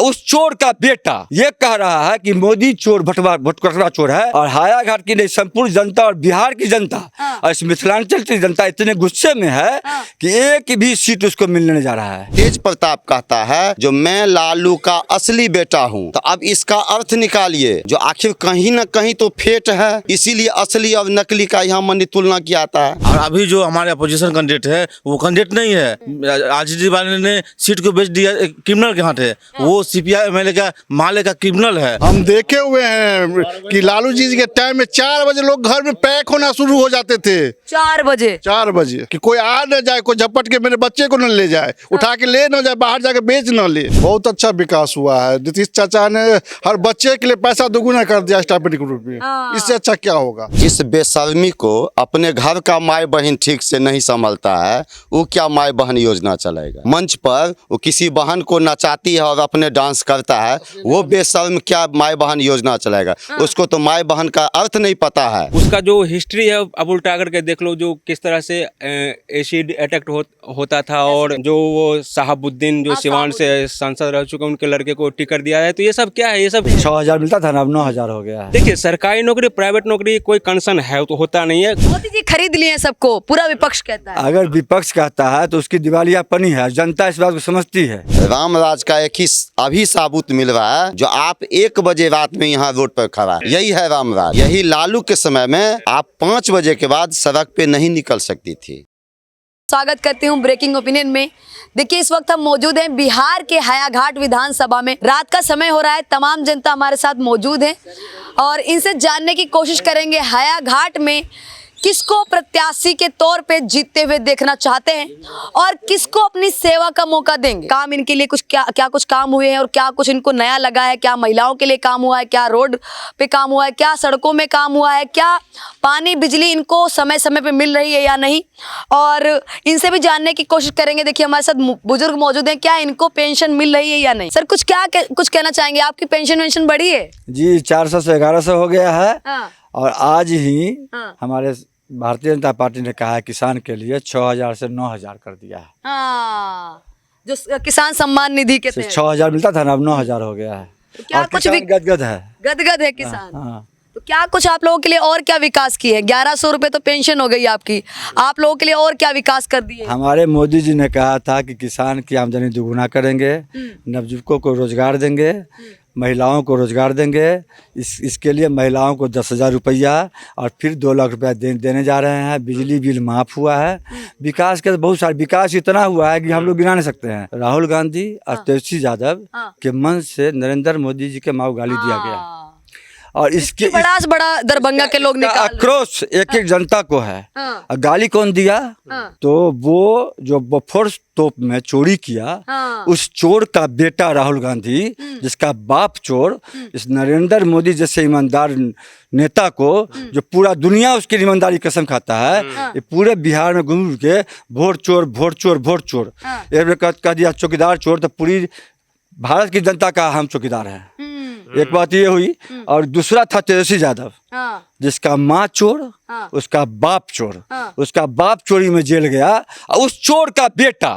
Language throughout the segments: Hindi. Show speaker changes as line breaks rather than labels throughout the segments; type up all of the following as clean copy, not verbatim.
उस चोर का बेटा ये कह रहा है कि मोदी चोर भटकरा चोर है, और हायाघाट की नहीं संपूर्ण जनता और बिहार की जनता और इस मिथिलांचल की जनता इतने गुस्से में है कि एक भी सीट उसको मिलने नहीं जा रहा है।
तेज प्रताप कहता है जो मैं लालू का असली बेटा हूं, तो अब इसका अर्थ निकालिए, जो आखिर कहीं न कहीं तो फेट है, इसीलिए असली और नकली का यहाँ मन तुलना किया जाता है।
और अभी जो हमारे अपोजिशन कैंडिडेट है वो कैंडिडेट नहीं है, आरजेडी वाले ने सीट को बेच दिया क्रिमिनल के हाथ है, वो सीपीआई एमएलए का माले का क्रिमिनल है।
हम देखे हुए हैं कि लालू जी के टाइम में 4 बजे लोग घर में पैक होना शुरू हो जाते थे।
4 बजे
कि कोई आ न जाए, कोई झपट के मेरे बच्चे को न ले जाए, उठा के ले न जाए, बाहर जाके बेच न ले। बहुत अच्छा विकास हुआ है। नीतीश चाचा ने हर बच्चे के लिए पैसा दोगुना कर दिया स्टाइपेंड के रूप में। इससे अच्छा क्या होगा?
जिस बेशर्मी को अपने घर का माई बहन ठीक से नहीं संभलता है, वो क्या माई बहन योजना चलाएगा? मंच पर वो किसी बहन को नचाती है और अपने डांस करता है, वो बेशर्म क्या माई बहन योजना चलाएगा? उसको तो माई बहन का अर्थ नहीं पता है।
उसका जो हिस्ट्री है अब उल्टा करके देख लो, जो किस तरह से एसिड अटैक होता था, और जो वो साहबुद्दीन जो सिवान से सांसद रह चुके उनके लड़के को टिकट दिया है। तो ये सब क्या है? ये सब
6000 मिलता था ना, अब 9000 हो गया है।
देखिए, सरकारी नौकरी प्राइवेट नौकरी कोई कंसर्न है तो होता नहीं है।
मोदी जी खरीद लिए सबको, पूरा विपक्ष कहता है।
अगर विपक्ष कहता है तो उसकी दिवालियापनी है, जनता इस बात को समझती है।
राम राज का एक ही अभी साबुत मिल रहा है, जो आप 1 बजे रात में यहाँ रोड पर खड़ा है, यही है राम राज। यही लालू के समय में आप 5 बजे के बाद सड़क पे नहीं निकल सकती थी।
स्वागत करती हूँ ब्रेकिंग ओपिनियन में। देखिए, इस वक्त हम मौजूद हैं बिहार के हायाघाट विधानसभा में। रात का समय हो रहा है, तमाम जनता हमारे साथ मौजूद है और इनसे जानने की कोशिश करेंगे हायाघाट में किसको प्रत्याशी के तौर पे जीतते हुए देखना चाहते हैं और किसको अपनी सेवा का मौका देंगे। काम इनके लिए क्या कुछ काम हुए हैं और क्या कुछ इनको नया लगा है, क्या महिलाओं के लिए काम हुआ है, क्या रोड पे काम हुआ है, क्या सड़कों में काम हुआ है, क्या पानी बिजली इनको समय समय पे मिल रही है या नहीं, और इनसे भी जानने की कोशिश करेंगे। देखिए, हमारे साथ बुजुर्ग मौजूद हैं, क्या इनको पेंशन मिल रही है या नहीं। सर, कुछ कहना चाहेंगे? आपकी पेंशन बढ़ी है
जी? 400 से 1100 हो गया है। और आज ही हमारे भारतीय जनता पार्टी ने कहा है किसान के लिए 6000 से 9000 कर दिया है।
जो किसान सम्मान निधि के तहत
6000 मिलता था ना, अब 9000 हो गया है।
तो क्या
और
कुछ
किसान गदगद है,
गदगद है किसान। तो क्या कुछ आप लोगों के लिए और क्या विकास किए? 1100 रुपए तो पेंशन हो गई आपकी, आप लोगों के लिए और क्या विकास कर दिए?
हमारे मोदी जी ने कहा था कि किसान की आमदनी दुगुना करेंगे, नवयुवकों को रोजगार देंगे, महिलाओं को रोजगार देंगे। इसके लिए महिलाओं को 10,000 रुपया और फिर 2 लाख रुपया देने जा रहे हैं। बिजली बिल माफ़ हुआ है। विकास के बहुत सारे विकास इतना हुआ है कि हम लोग गिना नहीं सकते हैं। राहुल गांधी और तेजस्वी यादव के मन से नरेंद्र मोदी जी के माँ गाली दिया गया, और इसके
बड़ा दरभंगा के लोग निकाल
आक्रोश एक जनता को है। गाली कौन दिया? तो वो जो बफोर्स तोप में चोरी किया, उस चोर का बेटा राहुल गांधी, जिसका बाप चोर, इस नरेंद्र मोदी जैसे ईमानदार नेता को, जो पूरा दुनिया उसकी ईमानदारी कसम खाता है, ये पूरे बिहार में घूम के वोट चोर वोट चोर वोट चोर कह दिया, चौकीदार चोर। तो पूरी भारत की जनता का हम चौकीदार हैं। एक बात ये हुई, और दूसरा था तेजस्वी यादव, जिसका माँ चोर, उसका बाप चोर, उसका बाप चोरी में जेल गया, और उस चोर का बेटा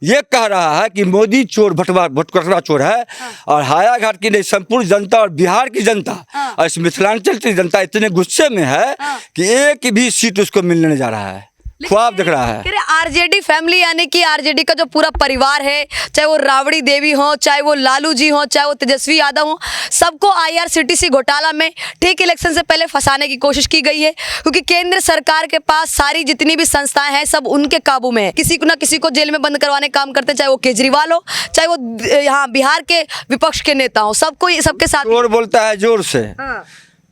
ये कह रहा है कि मोदी चोर भटकरा चोर है, और हायाघाट की नहीं संपूर्ण जनता और बिहार की जनता और इस मिथिलांचल की जनता इतने गुस्से में है कि एक भी सीट उसको मिलने नहीं जा रहा है। ख्वाब देख रहा है।
आरजेडी फैमिली, यानी कि आरजेडी का जो पूरा परिवार है, चाहे वो राबड़ी देवी हो, चाहे वो लालू जी हो, चाहे वो तेजस्वी यादव हो, सबको IRCTC घोटाला में ठीक इलेक्शन से पहले फंसाने की कोशिश की गई है, क्योंकि केंद्र सरकार के पास सारी जितनी भी संस्थाएं हैं सब उनके काबू में है। किसी को ना किसी को जेल में बंद करवाने का काम करते हैं, चाहे वो केजरीवाल हो, चाहे वो यहाँ बिहार के विपक्ष के नेता हो, सबको सबके साथ
जोर बोलता है जोर से।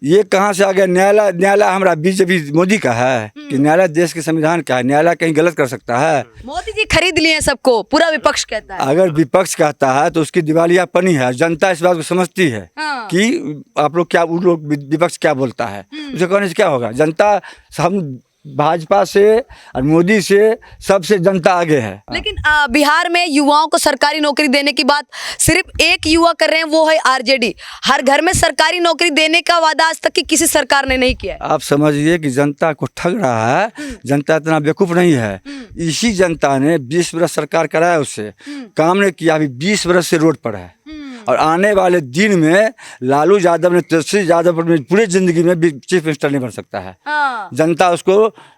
ये कहाँ से आ गया? न्यायालय हमारा बीजेपी मोदी का है कि न्यायालय देश के संविधान का है? न्यायालय कहीं गलत कर सकता है?
मोदी जी खरीद लिए सबको, पूरा विपक्ष कहता है।
अगर विपक्ष कहता है तो उसकी दिवालियापनी है, जनता इस बात को समझती है कि आप लोग क्या, उन लोग विपक्ष क्या बोलता है, उसे कहने से क्या होगा? जनता, हम भाजपा से और मोदी से सबसे जनता आगे है।
लेकिन बिहार में युवाओं को सरकारी नौकरी देने की बात सिर्फ एक युवा कर रहे हैं, वो है आरजेडी। हर घर में सरकारी नौकरी देने का वादा आज तक की किसी सरकार ने नहीं किया।
आप समझिए कि जनता को ठग रहा है। जनता इतना बेवकूफ नहीं है। इसी जनता ने 20 वर्ष सरकार कराया, उससे काम नहीं किया, अभी 20 वर्ष से रोड पर है। और आने वाले दिन में लालू यादव ने तेजस्वी यादव अपनी पूरी जिंदगी में भी चीफ मिनिस्टर नहीं बन सकता है। जनता उसको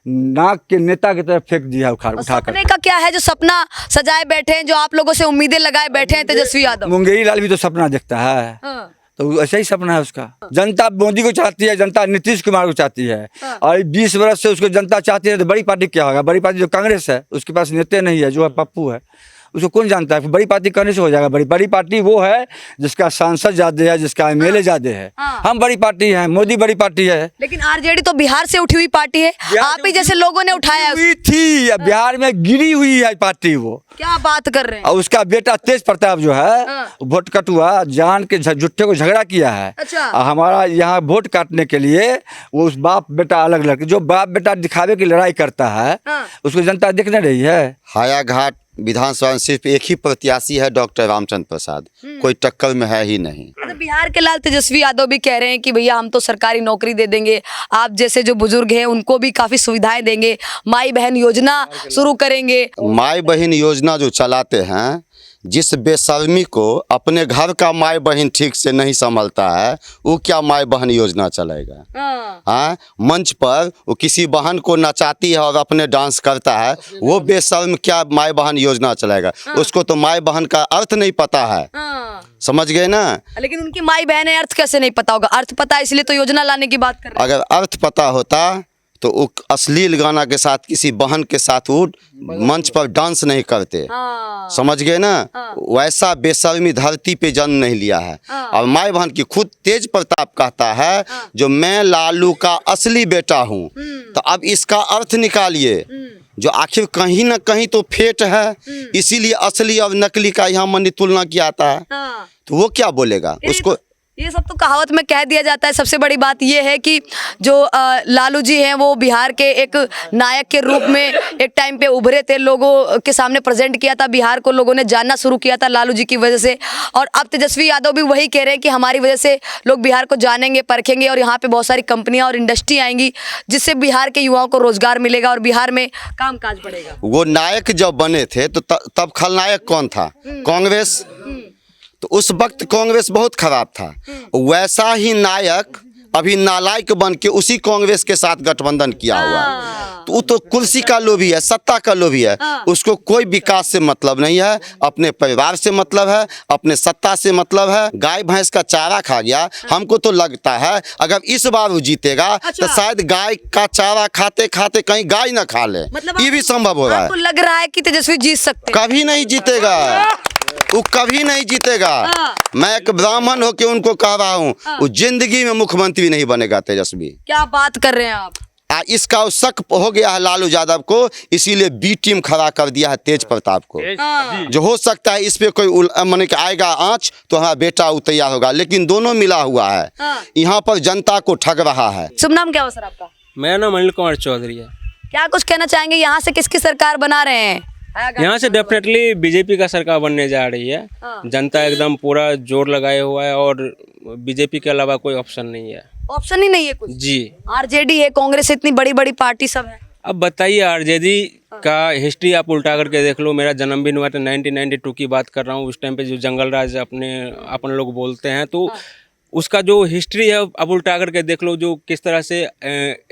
नाक के नेता की तरफ फेंक दिया उठाकर।
सपने का क्या है जो सपना सजाए बैठे हैं, जो आप लोगों से उम्मीदें लगाए बैठे हैं तेजस्वी यादव?
मुंगेरी लाल भी तो सपना देखता है, तो ऐसा ही सपना है उसका। जनता मोदी को चाहती है, जनता नीतीश कुमार को चाहती है, और 20 वर्ष से उसको जनता चाहती है। तो बड़ी पार्टी क्या होगा? बड़ी पार्टी जो कांग्रेस है, उसके पास नेता नहीं है, जो है पप्पू है, उसको कौन जानता है? बड़ी पार्टी करने से हो जाएगा? बड़ी पार्टी वो है जिसका सांसद ज्यादा है, जिसका एमएलए ज्यादा है। हम बड़ी पार्टी है, मोदी बड़ी पार्टी है।
लेकिन आरजेडी तो बिहार से उठी हुई पार्टी है, आप ही जैसे लोगों ने उठाया है।
हुई थी, बिहार में गिरी हुई है पार्टी वो।
क्या बात कर रहे हैं?
और उसका बेटा तेज प्रताप जो है, वोट कटुआ जान के जुट्टे को झगड़ा किया है।
अच्छा।
और हमारा यहाँ वोट काटने के लिए वो उस बाप बेटा अलग लड़के, जो बाप बेटा दिखावे की लड़ाई करता है, उसको जनता देख नहीं रही है।
हायाघाट विधानसभा में सिर्फ एक ही प्रत्याशी है, डॉक्टर रामचंद्र प्रसाद, कोई टक्कर में है ही नहीं।
तो बिहार के लाल तेजस्वी यादव भी कह रहे हैं कि भैया हम तो सरकारी नौकरी दे देंगे, आप जैसे जो बुजुर्ग हैं उनको भी काफी सुविधाएं देंगे, माई बहन योजना शुरू करेंगे।
माई बहन योजना जो चलाते हैं, जिस बेशर्मी को अपने घर का माई बहन ठीक से नहीं संभलता है, वो क्या माई बहन योजना चलाएगा? हाँ, मंच पर वो किसी बहन को नचाती है और अपने डांस करता है, वो बेशर्म क्या माई बहन योजना चलाएगा? उसको तो माई बहन का अर्थ नहीं पता है, समझ गए ना?
लेकिन उनकी माई बहन है, अर्थ कैसे नहीं पता होगा? अर्थ पता है इसलिए तो योजना लाने की बात कर रहे हैं।
अगर अर्थ पता होता तो वो अश्लील गाना के साथ किसी बहन के साथ वो मंच पर डांस नहीं करते, समझ गए ना? वैसा बेशर्मी धरती पे जन्म नहीं लिया है। और माई बहन की खुद तेज प्रताप कहता है जो मैं लालू का असली बेटा हूँ, तो अब इसका अर्थ निकालिए, जो आखिर कहीं ना कहीं तो फेट है, इसीलिए असली और नकली का यहाँ मन तुलना किया जाता है। तो वो क्या बोलेगा उसको?
ये सब तो कहावत में कह दिया जाता है। सबसे बड़ी बात ये है कि जो लालू जी हैं वो बिहार के एक नायक के रूप में एक टाइम पे उभरे थे, लोगों के सामने प्रेजेंट किया था, बिहार को लोगों ने जानना शुरू किया था लालू जी की वजह से। और अब तेजस्वी यादव भी वही कह रहे हैं कि हमारी वजह से लोग बिहार को जानेंगे, परखेंगे, और यहाँ पे बहुत सारी कंपनियाँ और इंडस्ट्री आएंगी, जिससे बिहार के युवाओं को रोजगार मिलेगा और बिहार में कामकाज बढ़ेगा।
वो नायक जब बने थे तो तब खलनायक कौन था? कांग्रेस। तो उस वक्त कांग्रेस बहुत खराब था। वैसा ही नायक अभी नालायक बन के उसी कांग्रेस के साथ गठबंधन किया हुआ है। तो वो तो कुर्सी का लोभी है, सत्ता का लोभी है। उसको कोई विकास से मतलब नहीं है, अपने परिवार से मतलब है, अपने सत्ता से मतलब है। गाय भैंस का चारा खा गया। हमको तो लगता है अगर इस बार वो जीतेगा तो शायद गाय का चारा खाते खाते कहीं गाय ना खा ले, ये भी संभव हो रहा है।
आपको लग रहा है कि तेजस्वी जीत सकते हैं?
कभी नहीं जीतेगा, वो कभी नहीं जीतेगा। मैं एक ब्राह्मण होकर उनको कह रहा हूँ, वो जिंदगी में मुख्यमंत्री नहीं बनेगा तेजस्वी।
क्या बात कर रहे हैं आप?
इसका शक हो गया है लालू यादव को, इसीलिए बी टीम खड़ा कर दिया है तेज प्रताप को। जो हो सकता है इस पे कोई मन के आएगा आँच तो हमारा बेटा वो तैयार होगा, लेकिन दोनों मिला हुआ है। यहाँ पर जनता को ठग रहा है।
शुभ नाम क्या हो सर आपका?
मेरा नाम अनिल कुमार चौधरी है।
क्या कुछ कहना चाहेंगे, यहाँ से किसकी सरकार बना रहे हैं?
यहाँ से डेफिनेटली बीजेपी का सरकार बनने जा रही है। जनता एकदम पूरा जोर लगाए हुआ है और बीजेपी के अलावा कोई ऑप्शन नहीं है।
ऑप्शन ही नहीं है कुछ?
जी,
आरजेडी है, कांग्रेस, इतनी बड़ी बड़ी पार्टी सब है।
अब बताइए, आरजेडी का हिस्ट्री आप उल्टा करके देख लो। मेरा जन्मदिन हुआ था 1992 की बात कर रहा हूँ। उस टाइम पे जो जंगल राज अपन लोग बोलते हैं, तो उसका जो हिस्ट्री है अब उल्टा करके देख लो, जो किस तरह से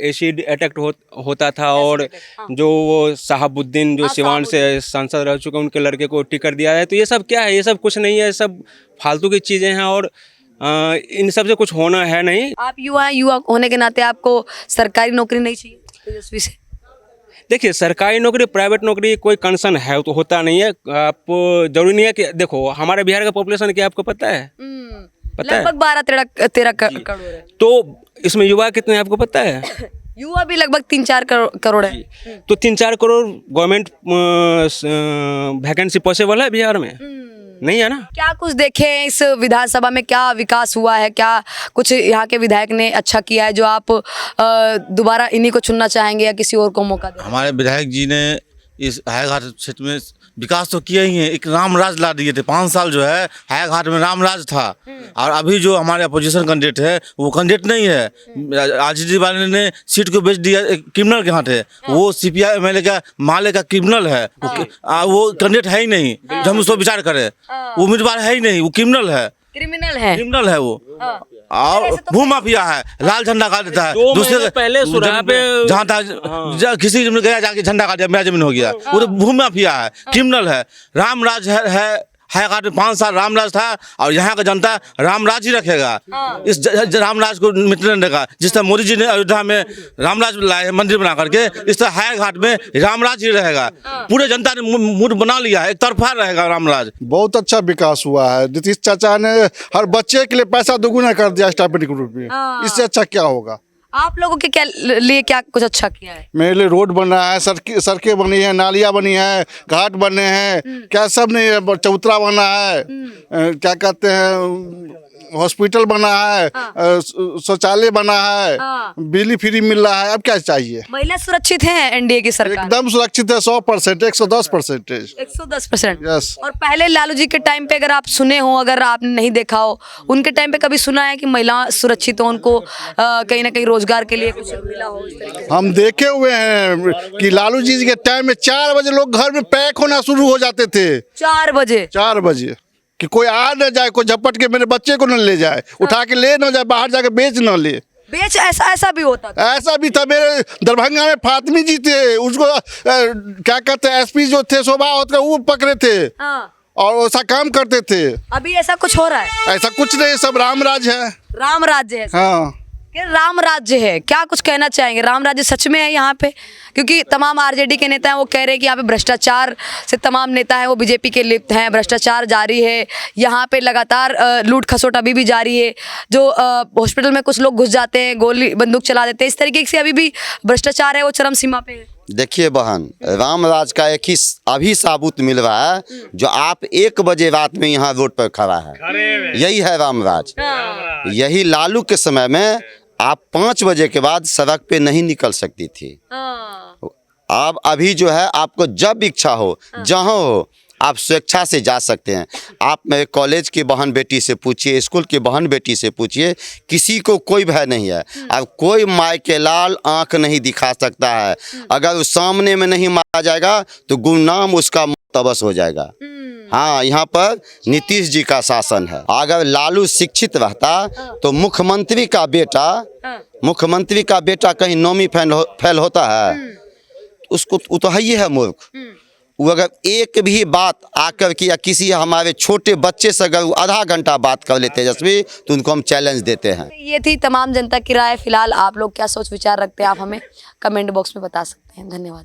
एसिड अटैक होता था, और जो वो साहबुद्दीन जो सिवान से सांसद रह चुके उनके लड़के को टिकट दिया है। तो ये सब क्या है? ये सब कुछ नहीं है, सब फालतू की चीज़ें हैं और इन सब से कुछ होना है नहीं।
आप युवा हैं, युवा होने के नाते आपको सरकारी नौकरी नहीं चाहिए तेजस्वी से?
देखिए, सरकारी नौकरी प्राइवेट नौकरी कोई कंसर्न है तो होता नहीं है। आप जरूरी नहीं है कि देखो हमारे बिहार का पॉपुलेशन क्या आपको पता है? पता है?
लगभग 12-13 करोड़ है।
तो इसमें युवा कितने हैं आपको पता है?
युवा भी लगभग 3-4 करोड़ है।
तो 3-4 करोड़ गवर्नमेंट वैकेंसी पॉसिबल है बिहार में? नहीं है ना।
क्या कुछ देखे इस विधानसभा में, क्या विकास हुआ है, क्या कुछ यहाँ के विधायक ने अच्छा किया है जो आप दोबारा इन्हीं को चुनना चाहेंगे या किसी और को मौका दें?
हमारे विधायक जी ने इस हायाघाट क्षेत्र में विकास तो किया ही है। एक राम राज ला दिए थे 5 साल, जो है हायाघाट में राम राज था। और अभी जो हमारे अपोजिशन कैंडिडेट है वो कैंडिडेट नहीं है। आरजेडी वाले ने सीट को बेच दिया क्रिमिनल के हाथ है। वो सीपीआई एमएलए का माले का क्रिमिनल है। वो कैंडिडेट है ही नहीं जो हम उसको विचार करें। वो उम्मीदवार है ही नहीं, वो क्रिमिनल है।
क्रिमिनल है।
क्रिमिनल है वो।
हाँ।
और भू माफिया है, लाल झंडा काट देता है।
2
दूसरे
महीने पहले सुराह पे
जहाँ था किसी जमीन गया जाके झंडा काट दिया, मेरा जमीन हो गया। वो तो भू माफिया है, क्रिमिनल है। रामराज है घाट में 5 साल रामराज था और यहाँ का जनता रामराज ही रखेगा। इस रामराज को मिटने नहीं देगा। जिस तरह मोदी जी ने अयोध्या में रामराज लाए मंदिर बना करके, इस तरह है घाट में रामराज ही रहेगा। पूरे जनता ने मूड बना लिया है, एक तरफा रहेगा रामराज।
बहुत अच्छा विकास हुआ है। नीतीश चाचा ने हर बच्चे के लिए पैसा दोगुना कर दिया स्टाइपेंड के रूप में। इससे अच्छा क्या होगा?
आप लोगों के क्या लिए क्या कुछ अच्छा किया है?
मेरे लिए रोड बना है, सड़कें बनी है, नालियाँ बनी है, घाट बने हैं, क्या सब नहीं है। चबूतरा बना है, क्या कहते हैं, हॉस्पिटल बना है, शौचालय बना है, बिजली फ्री मिल रहा है। अब क्या चाहिए?
महिला सुरक्षित है एनडीए की सरकार?
एकदम सुरक्षित है, 100%, 110%।
110%।
यस।
और पहले लालू जी के टाइम पे अगर आप सुने हो, अगर आपने नहीं देखा हो, उनके टाइम पे कभी सुना है कि महिला सुरक्षित हो, उनको कहीं ना कहीं रोजगार के लिए कुछ मिला हो इस तरीके से?
हम देखे हुए हैं कि लालू जी के टाइम में 4 बजे लोग घर में पैक होना शुरू हो जाते थे।
4 बजे?
4 बजे कि कोई आ न जाए, कोई झपट के मेरे बच्चे को न ले जाए, उठा के ले न जाए, बाहर जाके बेच न ले।
बेच ऐसा भी होता था?
ऐसा भी था। मेरे दरभंगा में फातिमी जी थे, उसको क्या कहते हैं, एसपी जो थे शोभा होता वो पकड़े थे और ऐसा काम करते थे।
अभी ऐसा कुछ हो रहा है?
ऐसा कुछ नहीं, सब रामराज है।
राम राज्य है?
हाँ,
ये राम राज्य है। क्या कुछ कहना चाहेंगे? राम राज्य सच में है यहाँ पे? क्योंकि तमाम आरजेडी के नेता हैं वो कह रहे हैं कि यहाँ पे भ्रष्टाचार से तमाम नेता हैं वो बीजेपी के लिप्त हैं, भ्रष्टाचार जारी है यहाँ पे, लगातार लूट खसोट अभी भी जारी है। जो हॉस्पिटल में कुछ लोग घुस जाते हैं, गोली बंदूक चला देते हैं, इस तरीके से अभी भी भ्रष्टाचार है वो चरम सीमा पे है।
देखिए बहन, रामराज का एक ही अभी साबुत मिल रहा है, जो आप 1 बजे रात में यहाँ रोड पर खड़ा है, यही है रामराज। यही लालू के समय में आप 5 बजे के बाद सड़क पे नहीं निकल सकती थी। अब अभी जो है, आपको जब इच्छा हो, जहाँ हो, आप स्वेच्छा से जा सकते हैं। आप मेरे कॉलेज की बहन बेटी से पूछिए, स्कूल की बहन बेटी से पूछिए, किसी को कोई भय नहीं है। अब कोई माय के लाल आंख नहीं दिखा सकता है। अगर उस सामने में नहीं मारा जाएगा तो गुमनाम उसका मुतबस हो जाएगा। हाँ, यहाँ पर नीतीश जी का शासन है। अगर लालू शिक्षित रहता तो मुख्यमंत्री का बेटा कहीं नौवीं फेल होता है? उसको वो तो है ही है मूर्ख। वो अगर एक भी बात आकर के या किसी हमारे छोटे बच्चे से अगर आधा घंटा बात कर ले तेजस्वी, तो उनको हम चैलेंज देते हैं।
ये थी तमाम जनता की राय। फिलहाल आप लोग क्या सोच विचार रखते हैं, आप हमें कमेंट बॉक्स में बता सकते हैं। धन्यवाद।